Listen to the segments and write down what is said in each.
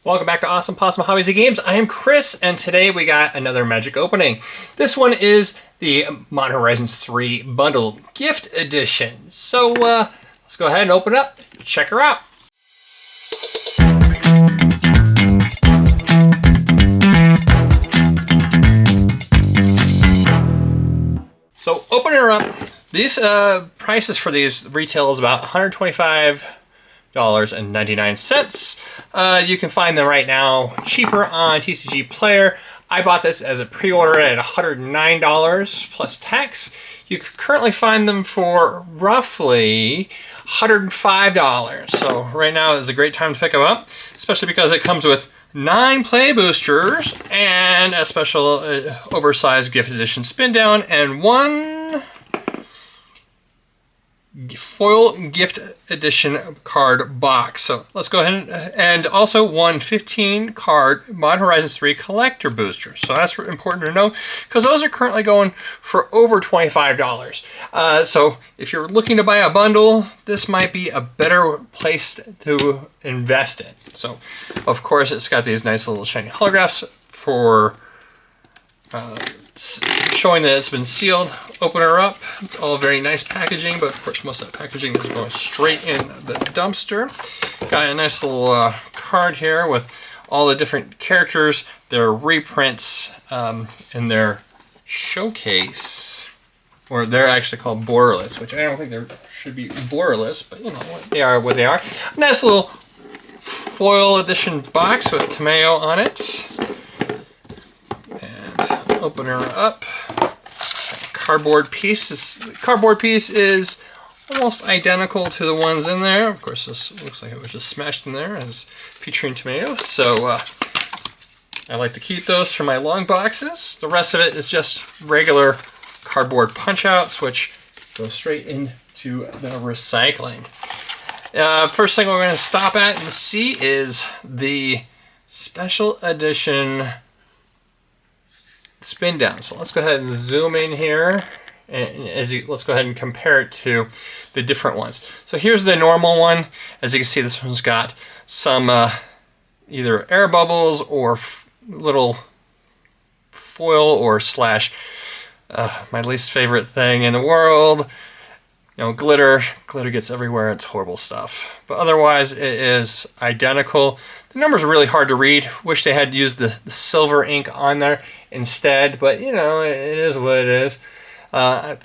Welcome back to Awesome Possum Hobbies and Games. I am Chris, and today we got another magic opening. This one is the Modern Horizons 3 Bundle Gift Edition. So let's go ahead and open it up, check her out. So opening her up, these prices for these retail is about $125.99. You can find them right now cheaper on TCG Player. I bought this as a pre-order at $109 plus tax. You can currently find them for roughly $105. So right now is a great time to pick them up, especially because it comes with 9 play boosters and a special oversized gift edition spin down and 1 foil gift edition card box. So let's go ahead and also 1 15 card Modern Horizons 3 collector booster. So that's important to know because those are currently going for over $25. So if you're looking to buy a bundle, this might be a better place to invest in. So of course it's got these nice little shiny holographs for showing that it's been sealed. Open her up. It's all very nice packaging, but of course most of that packaging is going straight in the dumpster. Got a nice little card here with all the different characters, their reprints, in their showcase, or they're actually called borderless, which I don't think they should be borderless, but you know what they are. What they are. Nice little foil edition box with tomato on it. Open her up. Cardboard piece is almost identical to the ones in there. Of course, this looks like it was just smashed in there as featuring tomato. So I like to keep those for my long boxes. The rest of it is just regular cardboard punch outs, which go straight into the recycling. First thing we're going to stop at and see is the special edition spin down. So let's go ahead and zoom in here, and let's go ahead and compare it to the different ones. So here's the normal one. As you can see, this one's got some either air bubbles or little foil or slash my least favorite thing in the world, you know, glitter. Glitter gets everywhere. It's horrible stuff. But otherwise, it is identical. The numbers are really hard to read. Wish they had used the silver ink on there instead, but you know, it is what it is. I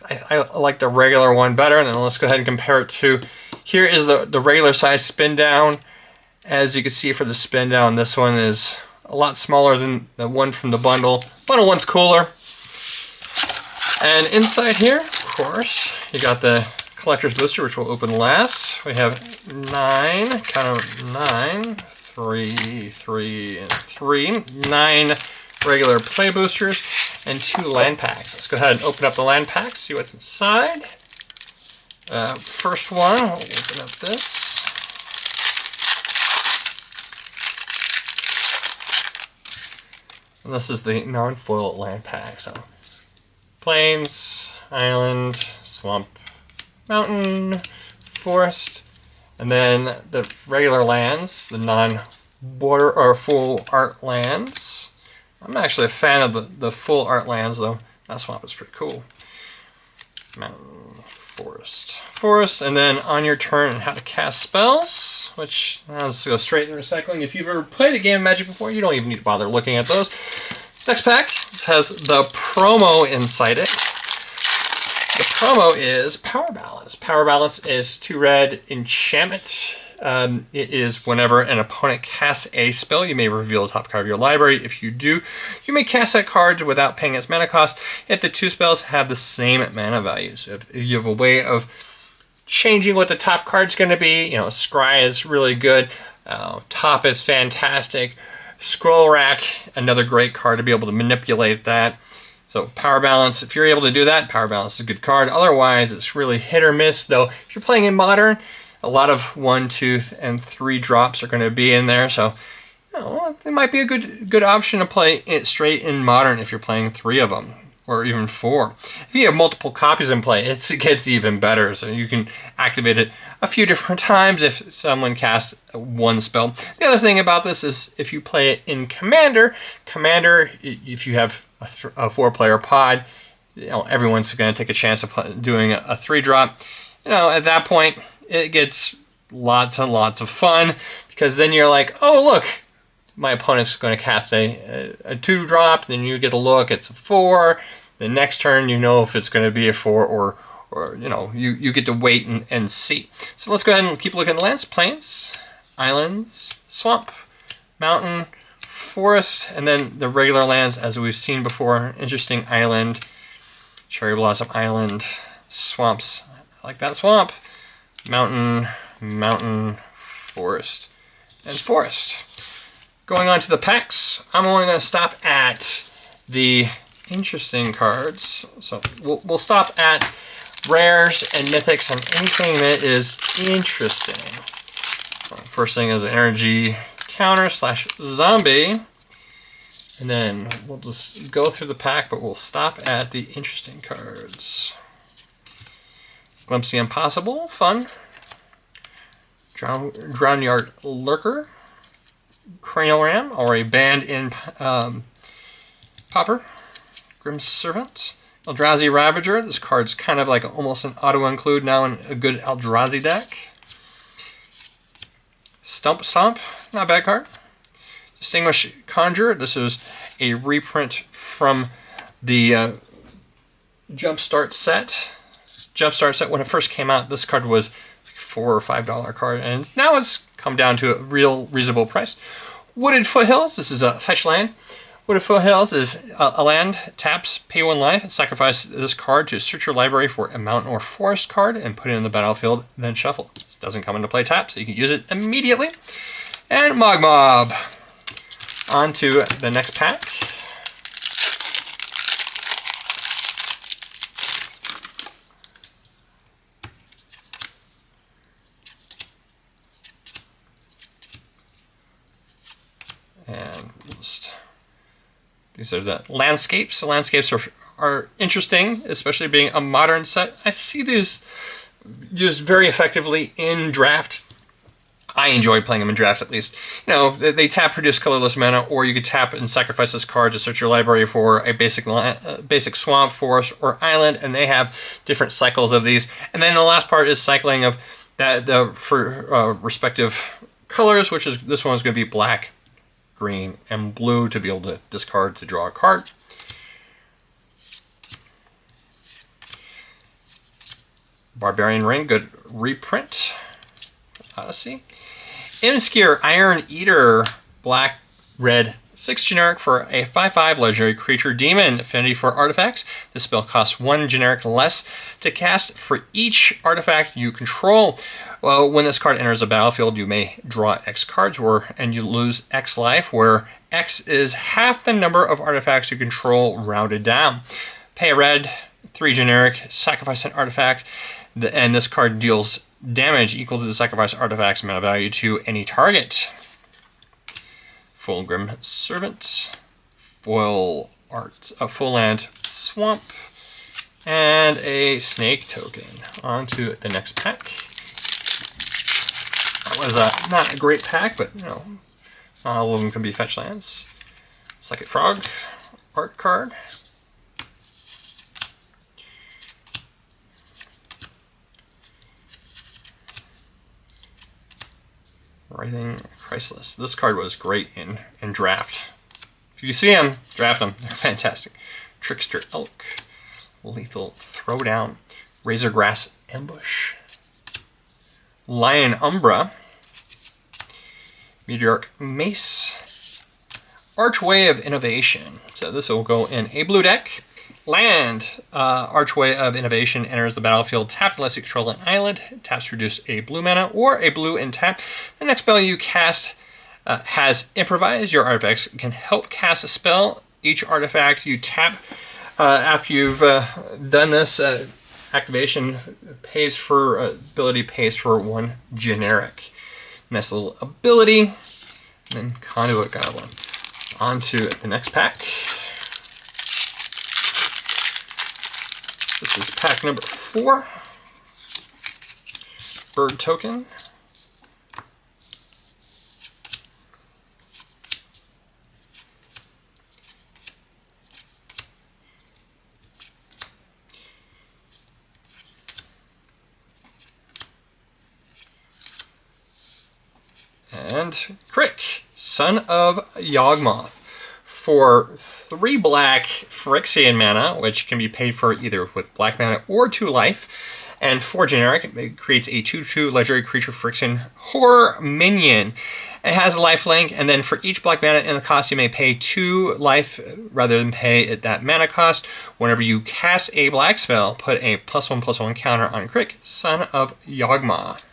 like the regular one better, and then let's go ahead and compare it to, here is the regular size spin down. As you can see for the spin down, this one is a lot smaller than the one from the bundle. Bundle one's cooler. And inside here, of course, you got the collector's booster, which will open last. We have 9, count of 9, 3, 3, and 3. 9 regular play boosters and 2 land packs. Let's go ahead and open up the land packs, see what's inside. First one, we'll open up this. And this is the non-foil land pack. So plains, island, swamp, mountain, forest, and then the regular lands, the non-border or full art lands. I'm actually a fan of the full art lands though. That swamp is pretty cool. Mountain, forest, and then on your turn, how to cast spells, which let's go straight into recycling. If you've ever played a game of Magic before, you don't even need to bother looking at those. Next pack, this has the promo inside it. The promo is Power Balance. Power Balance is 2 red enchantment. It is whenever an opponent casts a spell, you may reveal the top card of your library. If you do, you may cast that card without paying its mana cost if the 2 spells have the same mana value. So if you have a way of changing what the top card's going to be, you know, Scry is really good. Top is fantastic. Scroll Rack, another great card to be able to manipulate that. So Power Balance, if you're able to do that, Power Balance is a good card. Otherwise, it's really hit or miss, though. If you're playing in Modern, a lot of 1, 2, and 3 drops are going to be in there. So, you know, it might be a good option to play it straight in Modern if you're playing 3 of them. or even 4. If you have multiple copies in play, it gets even better. So you can activate it a few different times if someone casts one spell. The other thing about this is if you play it in Commander, if you have a 4-player pod, everyone's going to take a chance of doing a 3-drop. At that point, it gets lots and lots of fun, because then you're like, oh, look, my opponent's going to cast a 2-drop, then you get a look, it's a 4. The next turn, if it's going to be a 4 or you get to wait and see. So let's go ahead and keep looking at the lands. Plains, islands, swamp, mountain, forest, and then the regular lands as we've seen before. Interesting island, cherry blossom island, swamps. I like that swamp. Mountain, forest, and forest. Going on to the packs, I'm only going to stop at the interesting cards. So we'll stop at rares and mythics and anything that is interesting. First thing is energy counter / zombie. And then we'll just go through the pack, but we'll stop at the interesting cards. Glimpse the Impossible, fun. Drownyard Lurker. Cranial Ram, or a band in Popper. Grim Servant. Eldrazi Ravager. This card's kind of like almost an auto-include now in a good Eldrazi deck. Stump Stomp, not a bad card. Distinguished Conjurer. This is a reprint from the Jumpstart set. Jumpstart set, when it first came out, this card was like $4 or $5 card, and now it's come down to a real reasonable price. Wooded Foothills. This is a fetch land. Wooded Foothills is a land, taps, pay 1 life, and sacrifice this card to search your library for a mountain or forest card and put it in the battlefield, then shuffle. This doesn't come into play tap, so you can use it immediately. And Mob. On to the next pack. And these are the landscapes. The landscapes are interesting, especially being a modern set. I see these used very effectively in draft. I enjoy playing them in draft, at least. They tap, produce colorless mana, or you could tap and sacrifice this card to search your library for a basic swamp, forest, or island, and they have different cycles of these. And then the last part is cycling of for respective colors, which is this one's going to be black, green, and blue to be able to discard to draw a card. Barbarian Ring, good reprint. Odyssey. Imscure Iron Eater, black, red, 6 generic for a 5/5 legendary creature demon. Affinity for artifacts. This spell costs 1 generic less to cast for each artifact you control. Well, when this card enters the battlefield, you may draw X cards, and you lose X life, where X is half the number of artifacts you control rounded down. Pay a red, 3 generic, sacrifice an artifact, and this card deals damage equal to the sacrifice artifact's mana value to any target. Fulgrim Servant, foil art, a full land swamp, and a snake token. On to the next pack. That was not a great pack, but not all of them can be fetch lands. Psychic Frog, art card. Writhing Chrysalis. This card was great in draft. If you see them, draft them. They're fantastic. Trickster Elk, Lethal Throwdown, Razorgrass Ambush, Lion Umbra, Meteoric Mace, Archway of Innovation. So this will go in a blue deck. Land, Archway of Innovation enters the battlefield tapped unless you control an island. Taps produce a blue mana or a blue and tap. The next spell you cast has Improvise. Your artifacts can help cast a spell. Each artifact you tap after you've done this activation ability pays for 1 generic. Nice little ability. And then Conduit Goblin. On to the next pack. This is pack number 4. Bird token. And Crick, Son of Yawgmoth. For 3 black Phyrexian mana, which can be paid for either with black mana or 2 life, and 4 generic, it creates a 2/2 legendary creature Phyrexian horror minion. It has lifelink, and then for each black mana in the cost, you may pay 2 life rather than pay at that mana cost. Whenever you cast a black spell, put a +1/+1 counter on Crick, Son of Yawgmoth.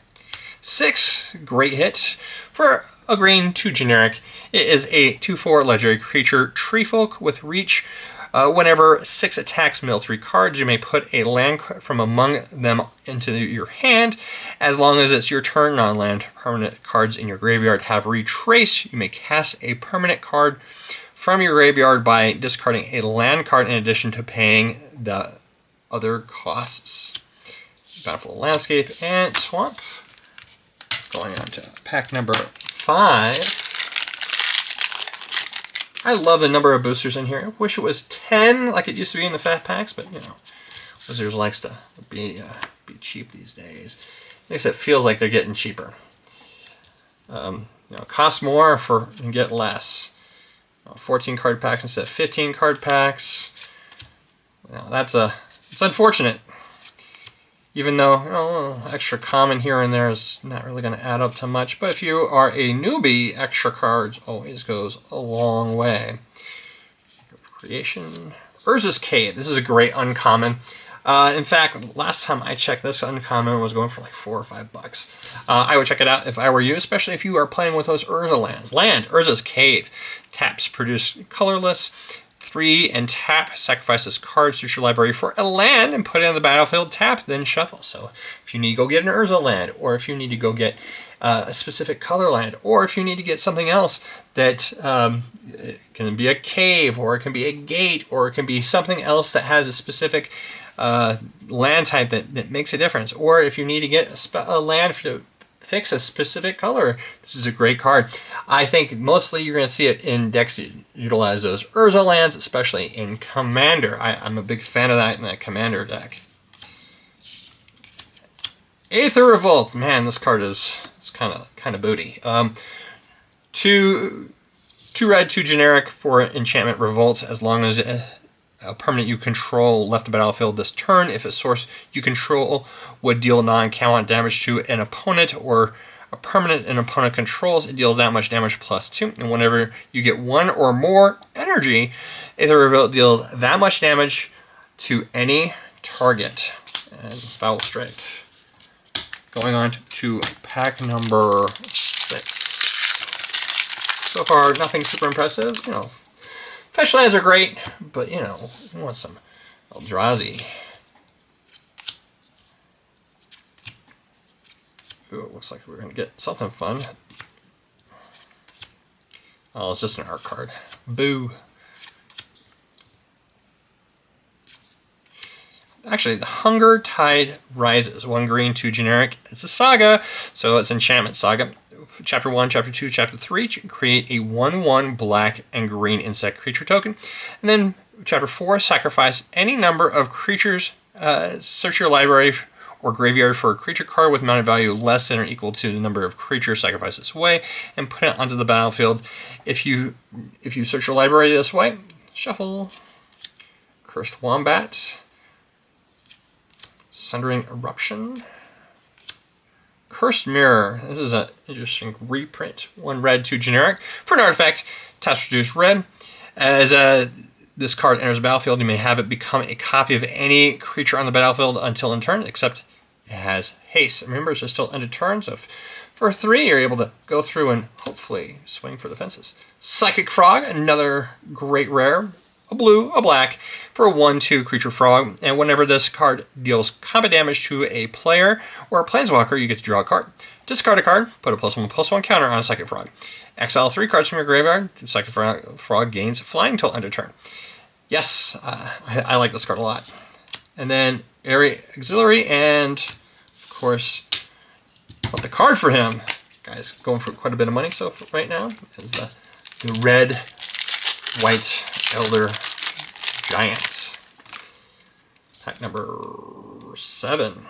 6, great hit. For a green 2 generic, it is a 2/4 legendary creature, Treefolk with reach. Whenever 6 attacks mill 3 cards, you may put a land from among them into your hand. As long as it's your turn, non-land permanent cards in your graveyard have retrace. You may cast a permanent card from your graveyard by discarding a land card in addition to paying the other costs. Bountiful Landscape and Swamp. Going on to pack number 5. I love the number of boosters in here. I wish it was 10 like it used to be in the fat packs, but you know, Wizards likes to be cheap these days. At least it feels like they're getting cheaper. You know, cost more and get less. 14 card packs instead of 15 card packs. You know, it's unfortunate. Even though extra common here and there is not really going to add up to much. But if you are a newbie, extra cards always goes a long way. Creation. Urza's Cave. This is a great uncommon. In fact, last time I checked, this uncommon was going for like $4 or $5. I would check it out if I were you, especially if you are playing with those Urza lands. Urza's Cave. Taps produce colorless. 3 and tap, sacrifice this card, search your library for a land and put it on the battlefield, tap, then shuffle. So if you need to go get an Urza land, or if you need to go get a specific color land, or if you need to get something else that it can be a cave, or it can be a gate, or it can be something else that has a specific land type that makes a difference, or if you need to get a land to fix a specific color, this is a great card. I think mostly you're going to see it in decks that utilize those Urza lands, especially in Commander. I'm a big fan of that in that Commander deck. Aether Revolt, man, this card is kind of booty. 2 red, 2 generic for enchantment Revolt, as long as a permanent you control left the battlefield this turn. If a source you control would deal non-count damage to an opponent, or a permanent an opponent controls, it deals that much damage +2. And whenever you get 1 or more energy, Aether Revolt deals that much damage to any target. And Foul Strike. Going on to pack number 6. So far, nothing super impressive. You know, fetch lands are great, but you know, we want some Eldrazi. Ooh, it looks like we're gonna get something fun. Oh, it's just an art card. Boo. Actually, the Hunger Tide Rises. 1 green, 2 generic. It's a saga, so it's Enchantment Saga. Chapter 1, Chapter 2, Chapter 3, create a 1/1 black and green insect creature token. And then Chapter 4, sacrifice any number of creatures. Search your library or graveyard for a creature card with mounted value less than or equal to the number of creatures sacrificed this way, and put it onto the battlefield. If you search your library this way, shuffle. Cursed Wombat. Sundering Eruption. Cursed Mirror. This is an interesting reprint. 1 red, 2 generic. For an artifact, taps reduce red. As this card enters the battlefield, you may have it become a copy of any creature on the battlefield until end turn, except it has haste. Remember, it's still end of turn, so for 3, you're able to go through and hopefully swing for the fences. Psychic Frog, another great rare. A blue, a black, for a 1/2 creature frog. And whenever this card deals combat damage to a player or a planeswalker, you get to draw a card. Discard a card, put a +1/+1 counter on a Psychic Frog. Exile 3 cards from your graveyard. The Psychic Frog gains flying till end of turn. Yes, I like this card a lot. And then Area Auxiliary, and of course, want the card for him. Guy's going for quite a bit of money so right now. Is the red, white Elder Giant. Pack number 7.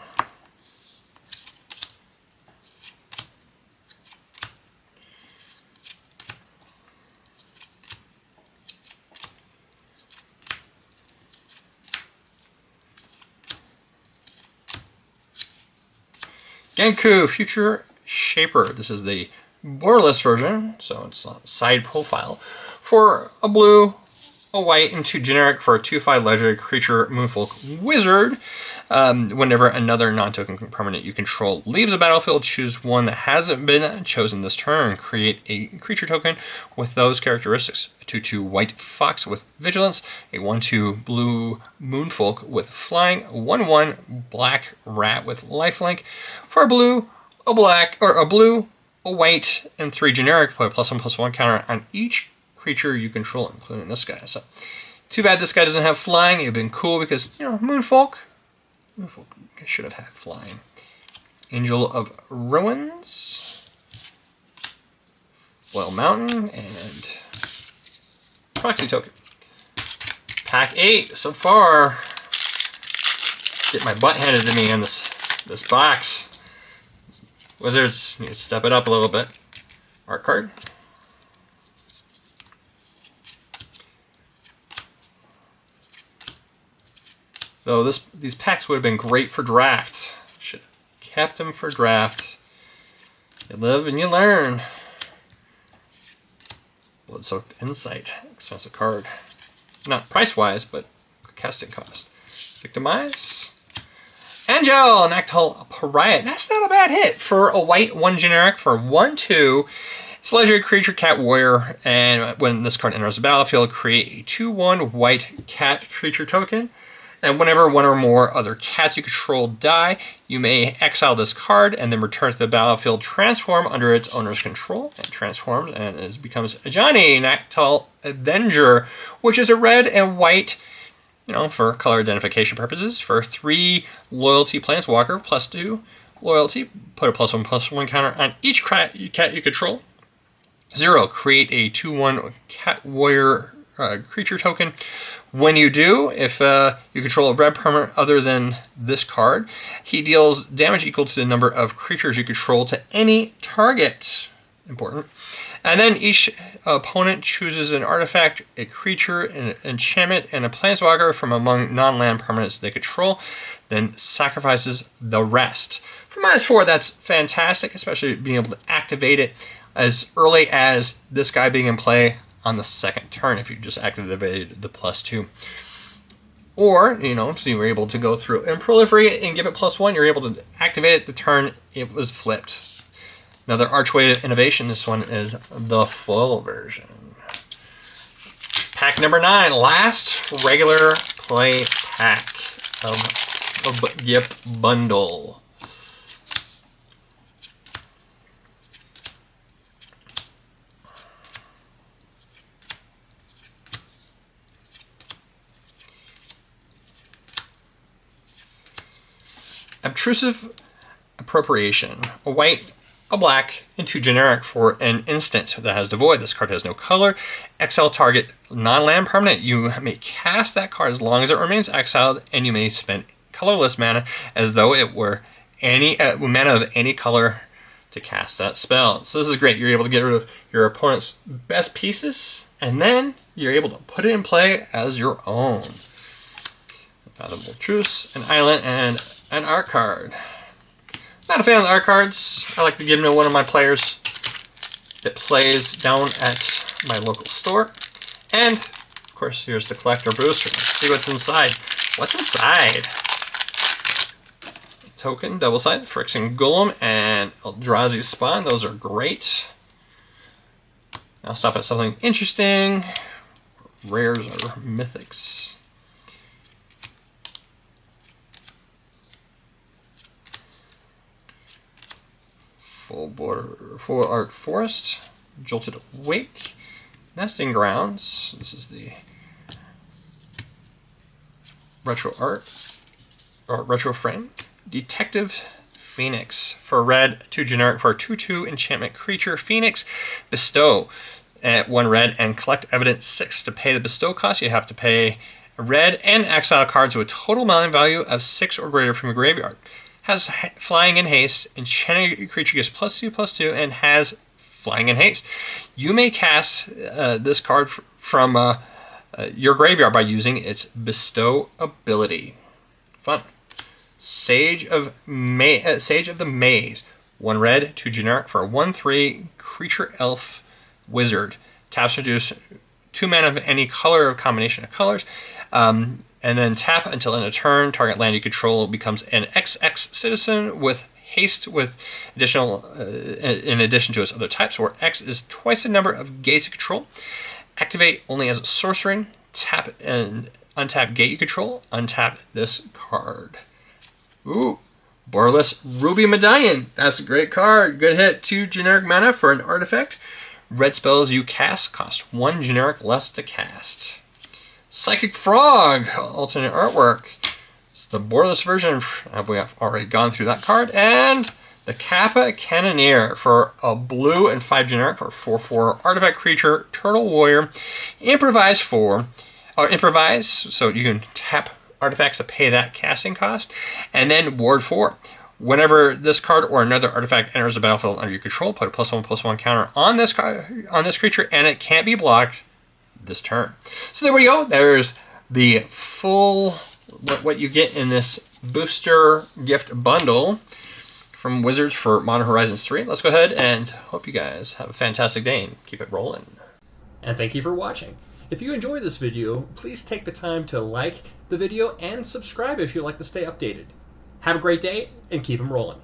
Genku Future Shaper. This is the borderless version, so it's a side profile. For a blue, a white, and 2 generic for a 2/5 legendary creature, Moonfolk Wizard. Whenever another non-token permanent you control leaves the battlefield, choose one that hasn't been chosen this turn. Create a creature token with those characteristics. A 2/2 white fox with vigilance, a 1/2 blue moonfolk with flying, 1/1 black rat with lifelink. For a blue, a black, or a blue, a white, and 3 generic, put a +1/+1 counter on each creature you control, including this guy. So, too bad this guy doesn't have flying. It'd been cool because, you know, Moonfolk should have had flying. Angel of Ruins, Foil Mountain, and Proxy Token. Pack 8 so far. Get my butt handed to me in this box. Wizards need to step it up a little bit. Art card. Though these packs would have been great for draft. Should have kept them for draft. You live and you learn. Bloodsoaked Insight. Expensive card. Not price-wise, but casting cost. Victimize. Angel, Nactal Pariah. That's not a bad hit for a white 1 generic for 1/2. It's a legendary creature, cat warrior, and when this card enters the battlefield, create a 2/1 white cat creature token. And whenever one or more other cats you control die, you may exile this card and then return to the battlefield, transform under its owner's control. It transforms and becomes a Johnny Nactal Avenger, which is a red and white, you know, for color identification purposes. For 3 loyalty planeswalker, +2 loyalty, put a +1/+1 counter on each cat you control. 0, create a 2/1 cat warrior creature token. When you do, if you control a red permanent other than this card, he deals damage equal to the number of creatures you control to any target. Important. And then each opponent chooses an artifact, a creature, an enchantment, and a planeswalker from among non-land permanents they control, then sacrifices the rest. For -4, that's fantastic, especially being able to activate it as early as this guy being in play on the 2nd turn if you just activated the +2. Or, you know, so you were able to go through and proliferate it and give it +1, you're able to activate it the turn it was flipped. Another Archway Innovation, this one is the full version. Pack number 9, last regular play pack of Yip Bundle. Obtrusive Appropriation. A white, a black, and 2 generic for an instant that has Devoid. This card has no color. Exile target non-land permanent. You may cast that card as long as it remains exiled, and you may spend colorless mana as though it were any mana of any color to cast that spell. So this is great. You're able to get rid of your opponent's best pieces, and then you're able to put it in play as your own. Fathomable Truce, an island, and an art card. Not a fan of the art cards. I like to give them to one of my players that plays down at my local store. And, of course, here's the collector booster. Let's see what's inside. What's inside? Token, double-sided, Phyrexian Golem, and Eldrazi's Spawn. Those are great. I'll stop at something interesting. Rares or mythics. Full Art Forest, Jolted Wake, Nesting Grounds. This is the retro art. retro frame. Detective Phoenix for red, 2 generic for a 2/2 enchantment creature. Phoenix, bestow at 1 red and collect evidence 6. To pay the bestow cost, you have to pay a red and exile cards with a total mana value of 6 or greater from your graveyard. Has flying and haste. Enchanted creature gets +2/+2 and has flying and haste. You may cast this card from your graveyard by using its bestow ability. Fun. Sage of the Maze. 1 red, 2 generic for a 1/3 creature elf wizard. Taps reduce 2 mana of any color or combination of colors. And then tap until end of turn. Target land you control becomes an XX citizen with haste with additional in addition to its other types, where X is twice the number of gates you control. Activate only as a sorcery. Tap and untap gate you control. Untap this card. Ooh, Borderless Ruby Medallion. That's a great card. Good hit. 2 generic mana for an artifact. Red spells you cast cost 1 generic less to cast. Psychic Frog, alternate artwork. It's the borderless version. We have already gone through that card. And the Kappa Cannoneer for a blue and 5 generic for a 4/4 artifact creature, Turtle Warrior. Improvise, so you can tap artifacts to pay that casting cost. And then ward 4. Whenever this card or another artifact enters the battlefield under your control, put a +1/+1 counter on this creature, and it can't be blocked this turn. So there we go. There's the full what you get in this booster gift bundle from Wizards for Modern Horizons 3. Let's go ahead and hope you guys have a fantastic day and keep it rolling. And thank you for watching. If you enjoyed this video, please take the time to like the video and subscribe if you'd like to stay updated. Have a great day and keep them rolling.